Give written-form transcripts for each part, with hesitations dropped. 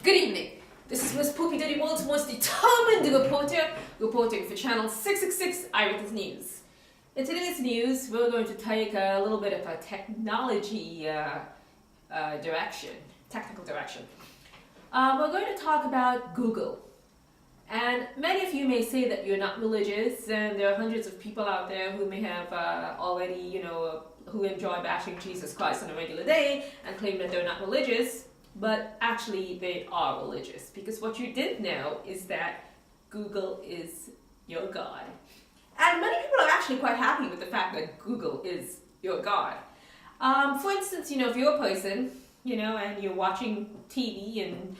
Good evening. This is Miss Poopy Diddy World's most determined reporter, reporting for Channel 666 Eyewitness News. In today's news, we're going to take a little bit of a technology technical direction. We're going to talk about Google. And many of you may say that you're not religious, and there are hundreds of people out there who may have already, who enjoy bashing Jesus Christ on a regular day and claim that they're not religious. But actually they are religious, because what you didn't know is that Google is your God. And many people are actually quite happy with the fact that Google is your God. For instance, if you're a person, and you're watching TV and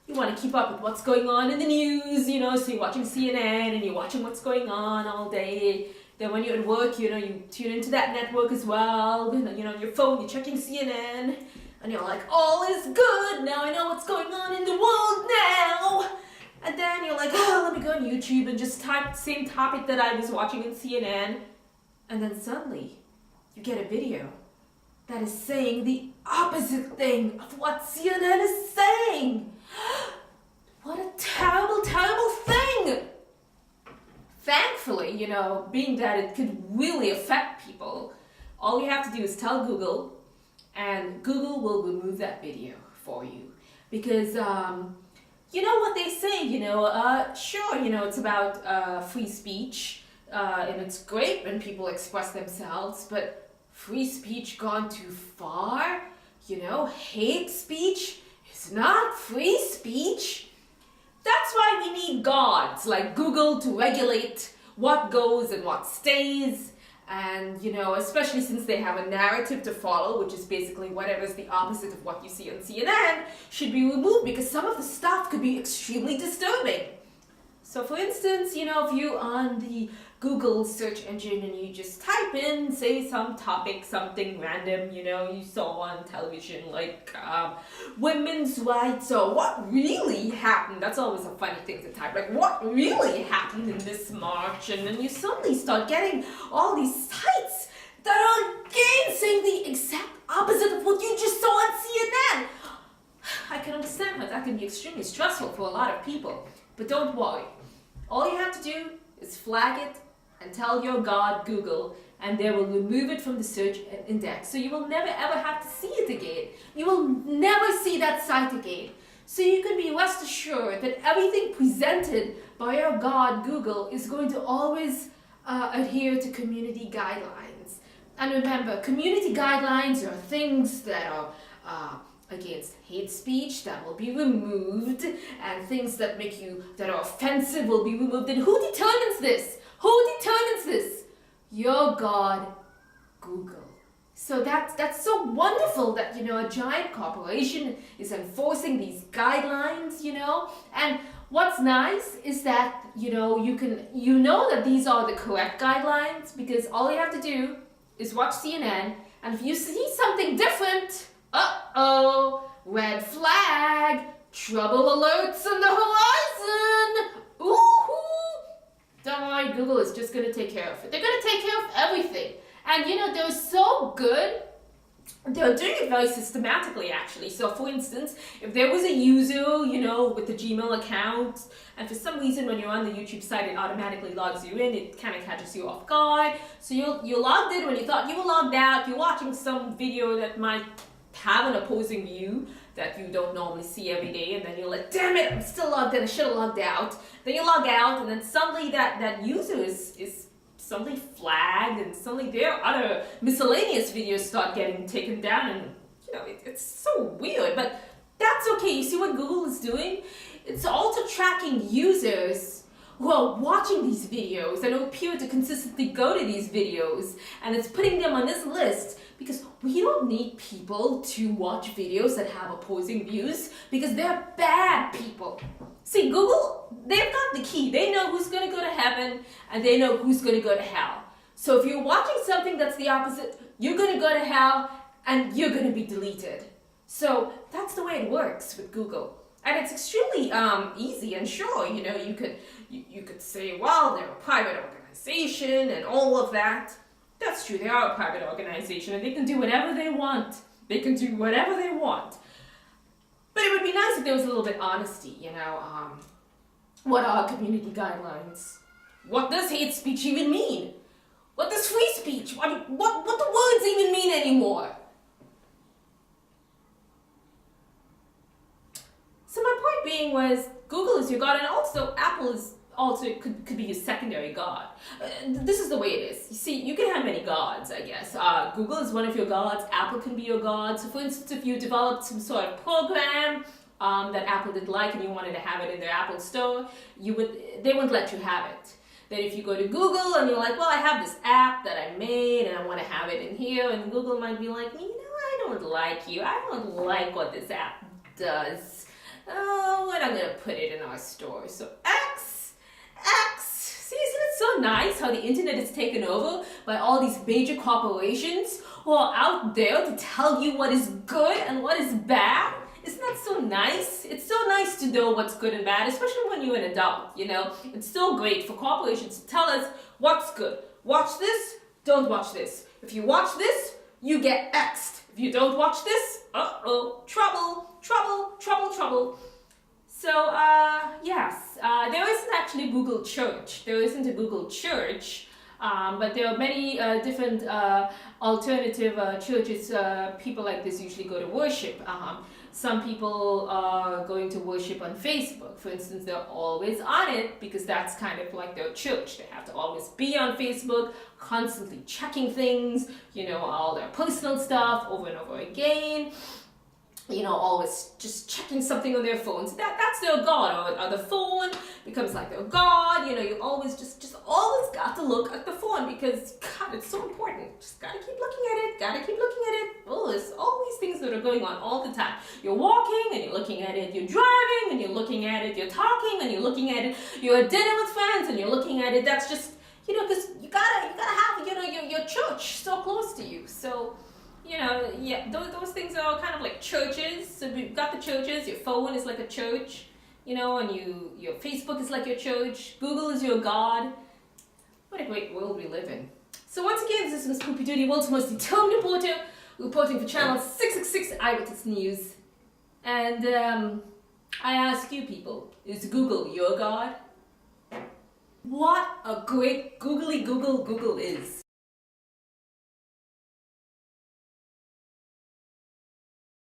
you want to keep up with what's going on in the news, so you're watching CNN and you're watching what's going on all day. Then when you're at work, you tune into that network as well. On your phone, you're checking CNN. And you're like, all is good, now I know what's going on in the world now. And then you're like, let me go on YouTube and just type the same topic that I was watching in CNN. And then suddenly, you get a video that is saying the opposite thing of what CNN is saying. What a terrible, terrible thing. Thankfully, being that it could really affect people, all you have to do is tell Google, and Google will remove that video for you. Because, what they say, sure, it's about free speech, and it's great when people express themselves, but free speech gone too far? Hate speech is not free speech. That's why we need gods like Google to regulate what goes and what stays. And, especially since they have a narrative to follow, which is basically whatever's the opposite of what you see on CNN, should be removed because some of the stuff could be extremely disturbing. So, for instance, if you're on the Google search engine and you just type in, say, some topic, something random, you saw on television, like women's rights or what really happened. That's always a funny thing to type, like what really happened in this march. And then you suddenly start getting all these sites that are again saying the exact opposite of what you just saw on CNN. I can understand how that can be extremely stressful for a lot of people, but don't worry. All you have to do is flag it and tell your God, Google, and they will remove it from the search index. So you will never ever have to see it again. You will never see that site again. So you can be rest assured that everything presented by your God, Google, is going to always adhere to community guidelines. And remember, community guidelines are things that are against hate speech that will be removed, and things that are offensive will be removed. And who determines this? Who determines this? Your God, Google. So that's so wonderful that a giant corporation is enforcing these guidelines, And what's nice is that you know that these are the correct guidelines, because all you have to do is watch CNN, and if you see something different, red flag, trouble alerts on the horizon. Ooh-hoo. Don't worry, Google is just going to take care of it. They're going to take care of everything. And they're so good. They're doing it very systematically, actually. So, for instance, if there was a user, with the Gmail account, and for some reason when you're on the YouTube site, it automatically logs you in, it kind of catches you off guard. So you're logged in when you thought you were logged out, you're watching some video that might have an opposing view that you don't normally see every day, and then you're like, damn it, I'm still logged in, I should have logged out. Then you log out, and then suddenly that user is suddenly flagged, and suddenly their other miscellaneous videos start getting taken down, and it's so weird, but that's okay. You see what Google is doing? It's also tracking users who are watching these videos and who appear to consistently go to these videos, and it's putting them on this list, because we don't need people to watch videos that have opposing views, because they're bad people. See, Google, they've got the key. They know who's going to go to heaven, and they know who's going to go to hell. So if you're watching something that's the opposite, you're going to go to hell, and you're going to be deleted. So that's the way it works with Google. And it's extremely easy, and sure, you could say, well, they're a private organization and all of that. That's true, they are a private organization, and they can do whatever they want. They can do whatever they want. But it would be nice if there was a little bit honesty, you know. What are community guidelines? What does hate speech even mean? What does free speech? What do words even mean anymore? So my point being was, Google is your god, and also Apple is also could be your secondary god. This is the way it is. You see, you can have many gods, I guess. Google is one of your gods. Apple can be your god. So for instance, if you developed some sort of program that Apple didn't like and you wanted to have it in their Apple store, they wouldn't let you have it. Then if you go to Google and you're like, well, I have this app that I made and I want to have it in here, and Google might be like, you know, I don't like you. I don't like what this app does. Oh, we're not going to put it in our store. So X. See, isn't it so nice how the internet is taken over by all these major corporations who are out there to tell you what is good and what is bad? Isn't that so nice? It's so nice to know what's good and bad, especially when you're an adult, you know? It's so great for corporations to tell us what's good. Watch this, don't watch this. If you watch this, you get X'd. If you don't watch this, uh-oh, trouble. So, yes, there isn't actually Google Church. There isn't a Google Church, but there are many different alternative churches people like this usually go to worship. Some people are going to worship on Facebook. For instance, they're always on it because that's kind of like their church. They have to always be on Facebook, constantly checking things, you know, all their personal stuff over and over again. You know, always just checking something on their phones. That's their god, or the phone becomes like their god. You know, you always just always got to look at the phone because, God, it's so important. Just gotta keep looking at it, Oh, there's all these things that are going on all the time. You're walking and you're looking at it. You're driving and you're looking at it. You're talking and you're looking at it. You're at dinner with friends and you're looking at it. That's just, you know, because you gotta have, you know, your church so close to you. So, you know, yeah, those things are kind of like churches. So we've got the churches. Your phone is like a church, you know, and your Facebook is like your church. Google is your god. What a great world we live in. So once again, this is Miss Poopy Duty, world's most determined reporter, reporting for Channel 666 Eyewitness News. And I ask you people, is Google your god? What a great googly Google is.